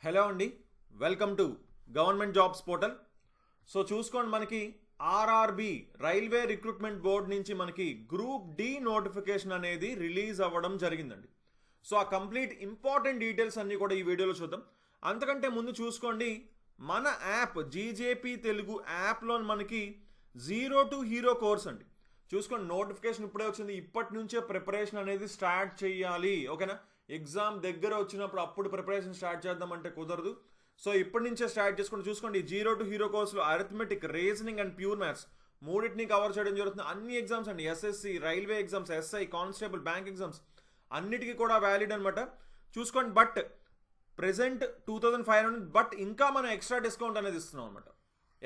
Hello అండి, welcome to government jobs portal. So చూసుకోండి, మనకి ఆర్ఆర్బి రైల్వే రిక్రూట్మెంట్ బోర్డ్ నుంచి మనకి గ్రూప్ డి నోటిఫికేషన్ అనేది రిలీజ్ అవ్వడం జరిగిందండి. సో ఆ కంప్లీట్ ఇంపార్టెంట్ డీటెయిల్స్ అన్ని కూడా ఈ వీడియోలో చూద్దాం. అంతకంటే ముందు చూసుకోండి, మన యాప్ జీజేపీ తెలుగు యాప్లో మనకి జీరో టు హీరో కోర్స్ అండి. చూసుకోండి, నోటిఫికేషన్ ఇప్పుడే వచ్చింది. ఇప్పటి నుంచే ప్రిపరేషన్ అనేది స్టార్ట్ చేయాలి, ఓకేనా? ఎగ్జామ్ దగ్గర వచ్చినప్పుడు అప్పుడు ప్రిపరేషన్ స్టార్ట్ చేద్దామంటే కుదరదు. సో ఇప్పటి నుంచే స్టార్ట్ చేసుకుని చూసుకోండి, జీరో టు హీరో కోర్సులో arithmetic, reasoning and pure maths మూడింటిని కవర్ చేయడం జరుగుతుంది. అన్ని ఎగ్జామ్స్ అండి, SSC, railway exams, SI, constable, bank exams అన్నిటికీ కూడా వ్యాలిడ్ అనమాట. చూసుకోండి, బట్ ప్రెసెంట్ 2500, బట్ ఇంకా మనం ఎక్స్ట్రా డిస్కౌంట్ అనేది ఇస్తున్నాం అనమాట.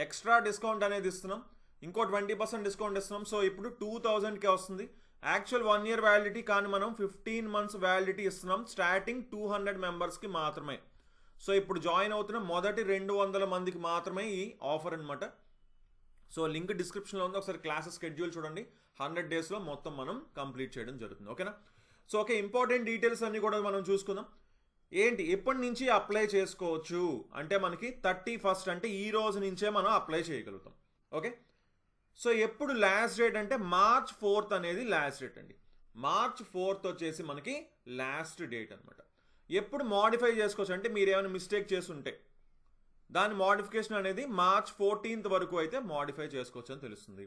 ఎక్స్ట్రా డిస్కౌంట్ అనేది ఇస్తున్నాం, ఇంకో 20% డిస్కౌంట్ ఇస్తున్నాం. సో ఇప్పుడు 2000కే వస్తుంది. యాక్చువల్ 1 year వ్యాలిడిటీ, కానీ మనం 15 months వ్యాలిడిటీ ఇస్తున్నాం. స్టార్టింగ్ 200 మెంబర్స్కి మాత్రమే. సో ఇప్పుడు జాయిన్ అవుతున్న మొదటి 200 మందికి మాత్రమే ఈ ఆఫర్ అనమాట. సో లింక్ డిస్క్రిప్షన్లో ఉంది, ఒకసారి క్లాసెస్ షెడ్యూల్ చూడండి. 100 daysలో మొత్తం మనం కంప్లీట్ చేయడం జరుగుతుంది, ఓకేనా? సో ఓకే, ఇంపార్టెంట్ డీటెయిల్స్ అన్ని కూడా మనం చూసుకుందాం. ఏంటి, ఎప్పటి నుంచి అప్లై చేసుకోవచ్చు అంటే మనకి 31st, అంటే ఈ రోజు నుంచే మనం అప్లై చేయగలుగుతాం, ఓకే? సో ఎప్పుడు లాస్ట్ డేట్ అంటే March 4th అనేది లాస్ట్ డేట్ అండి. March 4th వచ్చేసి మనకి లాస్ట్ డేట్ అనమాట. ఎప్పుడు మోడిఫై చేసుకోవచ్చు అంటే మీరు ఏమైనా మిస్టేక్ చేస్తుంటే దాని మోడిఫికేషన్ అనేది March 14th వరకు అయితే మోడిఫై చేసుకోవచ్చు అని తెలుస్తుంది.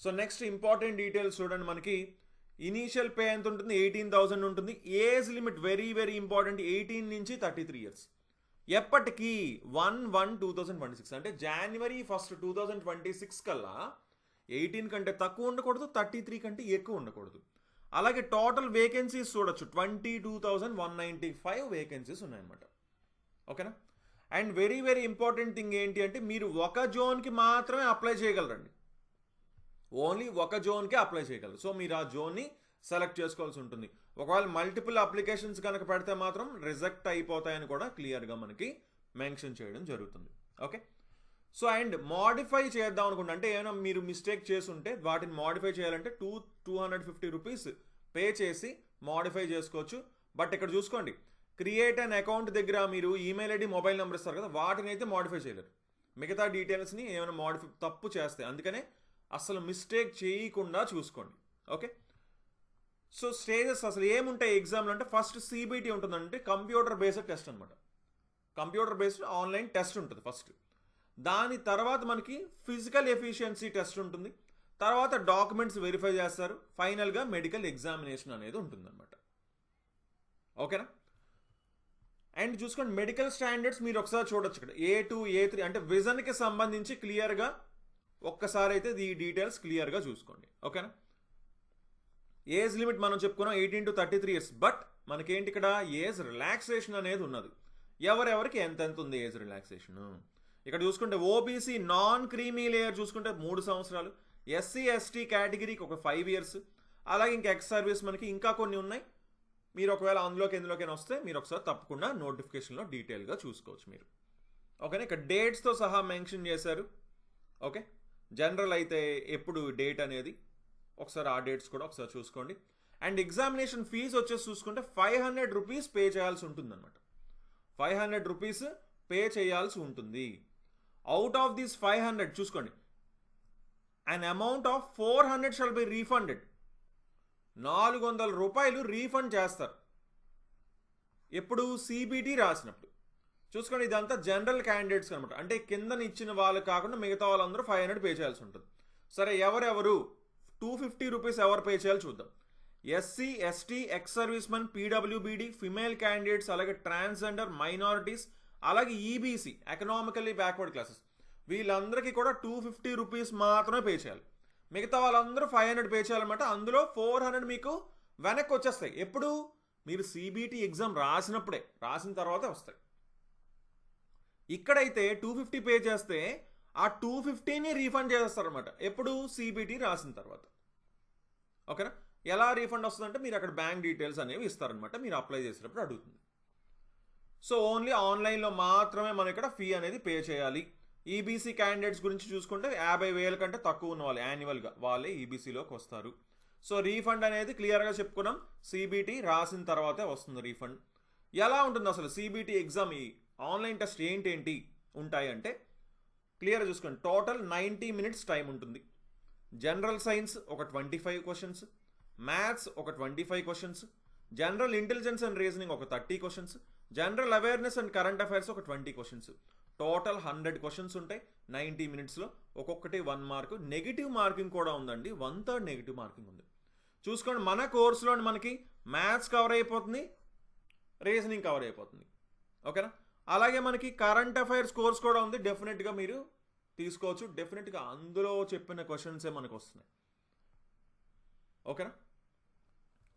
సో నెక్స్ట్ ఇంపార్టెంట్ డీటెయిల్స్ చూడండి, మనకి ఇనీషియల్ పే ఎంత ఉంటుంది, 18,000 ఉంటుంది. Age limit very very important, 18 నుంచి 33 years. ఎప్పటికీ 1/1/2026 అంటే January 1st 2026 కల్లా 18 కంటే తక్కువ ఉండకూడదు, 33 కంటే ఎక్కువ ఉండకూడదు. అలాగే టోటల్ వేకెన్సీస్ చూడొచ్చు, 22,195 వేకెన్సీస్ ఉన్నాయన్నమాట, ఓకేనా? And very very important thing ఏంటి అంటే మీరు ఒక జోన్కి మాత్రమే అప్లై చేయగలరండి. ఓన్లీ ఒక జోన్కే అప్లై చేయగలరు. సో మీరు ఆ జోన్ని సెలెక్ట్ చేసుకోవాల్సి ఉంటుంది. ఒకవేళ మల్టిపుల్ అప్లికేషన్స్ కనుక పెడితే మాత్రం రిజెక్ట్ అయిపోతాయని కూడా క్లియర్గా మనకి మెన్షన్ చేయడం జరుగుతుంది, ఓకే? సో అండ్ మోడిఫై చేద్దాం అనుకుంటే, అంటే ఏమైనా మీరు మిస్టేక్ చేసుంటే వాటిని మోడిఫై చేయాలంటే 250 రూపీస్ పే చేసి మోడిఫై చేసుకోవచ్చు. బట్ ఇక్కడ చూసుకోండి, క్రియేట్ అన్ అకౌంట్ దగ్గర మీరు ఈమెయిల్ ఐడి, మొబైల్ నెంబర్ ఇస్తారు కదా, వాటిని అయితే మోడిఫై చేయలేరు. మిగతా డీటెయిల్స్ని ఏమైనా మోడిఫై తప్పు చేస్తే, అందుకనే అసలు మిస్టేక్ చేయకుండా చూసుకోండి, ఓకే? సో స్టేజెస్ అసలు ఏముంటాయి ఎగ్జామ్లో అంటే, ఫస్ట్ సిబిటి ఉంటుందంటే కంప్యూటర్ బేస్డ్ టెస్ట్ అనమాట. కంప్యూటర్ బేస్డ్ ఆన్లైన్ టెస్ట్ ఉంటుంది ఫస్ట్. దాని తర్వాత మనకి ఫిజికల్ ఎఫిషియన్సీ టెస్ట్ ఉంటుంది. తర్వాత డాక్యుమెంట్స్ వెరిఫై చేస్తారు. ఫైనల్గా మెడికల్ ఎగ్జామినేషన్ అనేది ఉంటుందన్నమాట, ఓకేనా? అండ్ చూసుకోండి, మెడికల్ స్టాండర్డ్స్ మీరు ఒకసారి చూడొచ్చు ఇక్కడ, A2 A3 అంటే విజన్కి సంబంధించి క్లియర్గా ఒక్కసారి అయితే ఈ డీటెయిల్స్ క్లియర్గా చూసుకోండి, ఓకేనా? ఏజ్ లిమిట్ మనం చెప్పుకున్నాం 18 to 33 years, బట్ మనకేంటి ఇక్కడ ఏజ్ రిలాక్సేషన్ అనేది ఉన్నది. ఎవరెవరికి ఎంత ఉంది ఏజ్ రిలాక్సేషన్ ఇక్కడ చూసుకుంటే, ఓబీసీ నాన్ క్రీమీ లేయర్ చూసుకుంటే 3 సంవత్సరాలు, ఎస్సీ ఎస్టీ కేటగిరీకి ఒక 5 years, అలాగే ఇంకా ఎక్స్ సర్వీస్ మనకి ఇంకా కొన్ని ఉన్నాయి. మీరు ఒకవేళ ఎందులోకైనా వస్తే మీరు ఒకసారి తప్పకుండా నోటిఫికేషన్లో డీటెయిల్గా చూసుకోవచ్చు మీరు, ఓకేనా? ఇక్కడ డేట్స్తో సహా మెన్షన్ చేశారు, ఓకే? జనరల్ అయితే ఎప్పుడు డేట్ అనేది ఒకసారి ఆ డేట్స్ కూడా ఒకసారి చూసుకోండి. అండ్ ఎగ్జామినేషన్ ఫీజు వచ్చేసి చూసుకుంటే 500 రూపీస్ పే చేయాల్సి ఉంటుంది అనమాట. 500 రూపీస్ పే చేయాల్సి ఉంటుంది. అవుట్ ఆఫ్ దిస్ 500 చూసుకోండి, an amount of 400 shall be refunded. 400 రూపాయలు రీఫండ్ చేస్తారు ఎప్పుడు, సిబిటి రాసినప్పుడు. చూసుకోండి, ఇదంతా జనరల్ క్యాండిడేట్స్ అనమాట. అంటే కిందన ఇచ్చిన వాళ్ళు కాకుండా మిగతా వాళ్ళందరూ 500 పే చేయాల్సి ఉంటుంది. సరే, ఎవరెవరు 250 రూపీస్ ఎవరు పే చేయాలి చూద్దాం. SC ST, ex servicemen, పీడబ్ల్యూబీడీ, ఫిమేల్ క్యాండిడేట్స్, అలాగే ట్రాన్స్జెండర్, మైనారిటీస్, అలాగే ఈబీసీ ఎకనామికల్లీ బ్యాక్వర్డ్ క్లాసెస్, వీళ్ళందరికీ కూడా 250 రూపీస్ మాత్రమే పే చేయాలి. మిగతా వాళ్ళందరూ 500 పే చేయాలన్నమాట. అందులో 400 మీకు వెనక్కి వచ్చేస్తాయి. ఎప్పుడు, మీరు సిబిటి ఎగ్జామ్ రాసిన తర్వాతే వస్తాయి. ఇక్కడైతే 250 పే చేస్తే ఆ 250ని రీఫండ్ చేస్తారనమాట. ఎప్పుడు, సిబిటి రాసిన తర్వాత, ఓకేనా? ఎలా రీఫండ్ వస్తుందంటే మీరు అక్కడ బ్యాంక్ డీటెయిల్స్ అనేవి ఇస్తారనమాట, మీరు అప్లై చేసేటప్పుడు అడుగుతుంది. సో ఓన్లీ ఆన్లైన్లో మాత్రమే మనం ఇక్కడ ఫీ అనేది పే చేయాలి. ఈబీసీ క్యాండిడేట్స్ గురించి చూసుకుంటే 50,000 కంటే తక్కువ ఉన్న వాళ్ళు యాన్యువల్గా వాళ్ళే ఈబీసీలోకి వస్తారు. సో రీఫండ్ అనేది క్లియర్గా చెప్పుకున్నాం, సిబిటి రాసిన తర్వాతే వస్తుంది రీఫండ్. ఎలా ఉంటుంది అసలు సిబిటి ఎగ్జామ్ ఆన్లైన్ టెస్ట్ ఏంటి ఉంటాయి అంటే క్లియర్గా చూసుకోండి. టోటల్ 90 minutes టైం ఉంటుంది. జనరల్ సైన్స్ ఒక 25 క్వశ్చన్స్, మ్యాథ్స్ ఒక 25 questions, general intelligence and reasoning ఒక 30 questions, general awareness and current affairs ఒక 20 క్వశ్చన్స్. టోటల్ 100 క్వశ్చన్స్ ఉంటాయి 90 minutesలో. ఒక్కొక్కటి 1 మార్క్. నెగిటివ్ మార్కింగ్ కూడా ఉందండి, 1/3 నెగిటివ్ మార్కింగ్ ఉంది. చూసుకోండి, మన కోర్సులో మనకి మ్యాథ్స్ కవర్ అయిపోతుంది, రీజనింగ్ కవర్ అయిపోతుంది. ఓకేనా? అలాగే మనకి కరెంట్ అఫైర్స్ కోర్స్ కూడా ఉంది, డెఫినెట్గా మీరు తీసుకోవచ్చు. డెఫినెట్గా అందులో చెప్పిన క్వశ్చన్సే మనకు వస్తున్నాయి. ఓకేనా?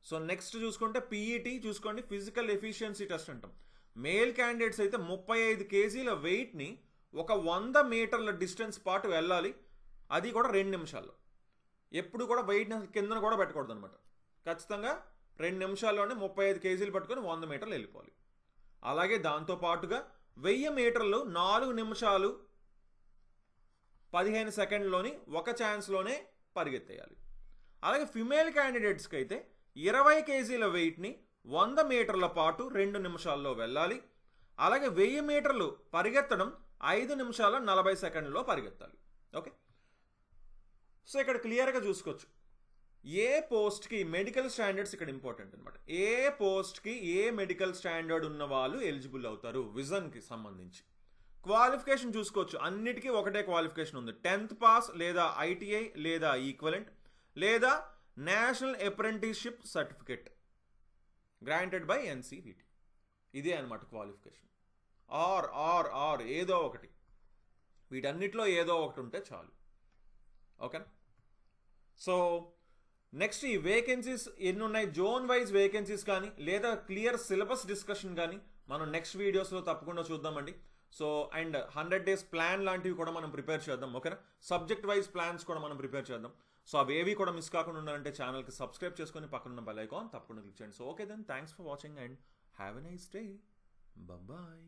సో నెక్స్ట్ చూసుకుంటే పీఈటీ చూసుకోండి, ఫిజికల్ ఎఫిషియన్సీ టెస్ట్ అంటాం. మేల్ క్యాండిడేట్స్ అయితే 35 kgs వెయిట్ని ఒక 100 మీటర్ల డిస్టెన్స్ పాటు వెళ్ళాలి, అది కూడా 2 నిమిషాల్లో. ఎప్పుడు కూడా వెయిట్ కిందన కూడా పెట్టకూడదు అనమాట. ఖచ్చితంగా 2 నిమిషాల్లోనే 35 kgs పట్టుకొని 100 మీటర్లు వెళ్ళిపోవాలి. అలాగే దాంతోపాటుగా 1000 మీటర్లు 4 నిమిషాలు 15 సెకండ్లోని ఒక ఛాన్స్లోనే పరిగెత్తేయాలి. అలాగే ఫిమేల్ క్యాండిడేట్స్కి అయితే 20 kgs వెయిట్ని 100 మీటర్ల పాటు 2 నిమిషాల్లో వెళ్ళాలి. అలాగే 1000 మీటర్లు పరిగెత్తడం 5 నిమిషాల 40 సెకండ్లో పరిగెత్తాలి. ఓకే, సో ఇక్కడ క్లియర్గా చూసుకోవచ్చు ఏ పోస్ట్కి మెడికల్ స్టాండర్డ్స్ ఇక్కడ ఇంపార్టెంట్ అనమాట. ఏ పోస్ట్కి ఏ మెడికల్ స్టాండర్డ్ ఉన్న వాళ్ళు ఎలిజిబుల్ అవుతారు విజన్కి సంబంధించి. క్వాలిఫికేషన్ చూసుకోవచ్చు, అన్నిటికీ ఒకటే క్వాలిఫికేషన్ ఉంది. 10th పాస్ లేదా ఐటీఐ లేదా ఈక్వలెంట్ లేదా national apprenticeship certificate granted by NCVT. ఇదే అనమాట క్వాలిఫికేషన్. ఆర్ ఏదో ఒకటి, వీటన్నిటిలో ఏదో ఒకటి ఉంటే చాలు. ఓకేనా? సో నెక్స్ట్ ఈ వేకెన్సీస్ ఎన్ని ఉన్నాయి, జోన్ వైజ్ వేకెన్సీస్ కానీ లేదా క్లియర్ సిలబస్ డిస్కషన్ కానీ మనం నెక్స్ట్ వీడియోస్లో తప్పకుండా చూద్దామండి. సో అండ్ 100 days ప్లాన్ లాంటివి కూడా మనం ప్రిపేర్ చేద్దాం. ఓకేనా? సబ్జెక్ట్ వైజ్ ప్లాన్స్ కూడా మనం ప్రిపేర్ చేద్దాం. సో అవేవి కూడా మిస్ కాకుండా ఉండాలంటే ఛానల్కి సబ్స్క్రైబ్ చేసుకొని పక్కన బెల్ ఐకాన్ తప్పకుండా క్లిక్ చేయండి. So okay then, thanks for watching and have a nice day. Bye.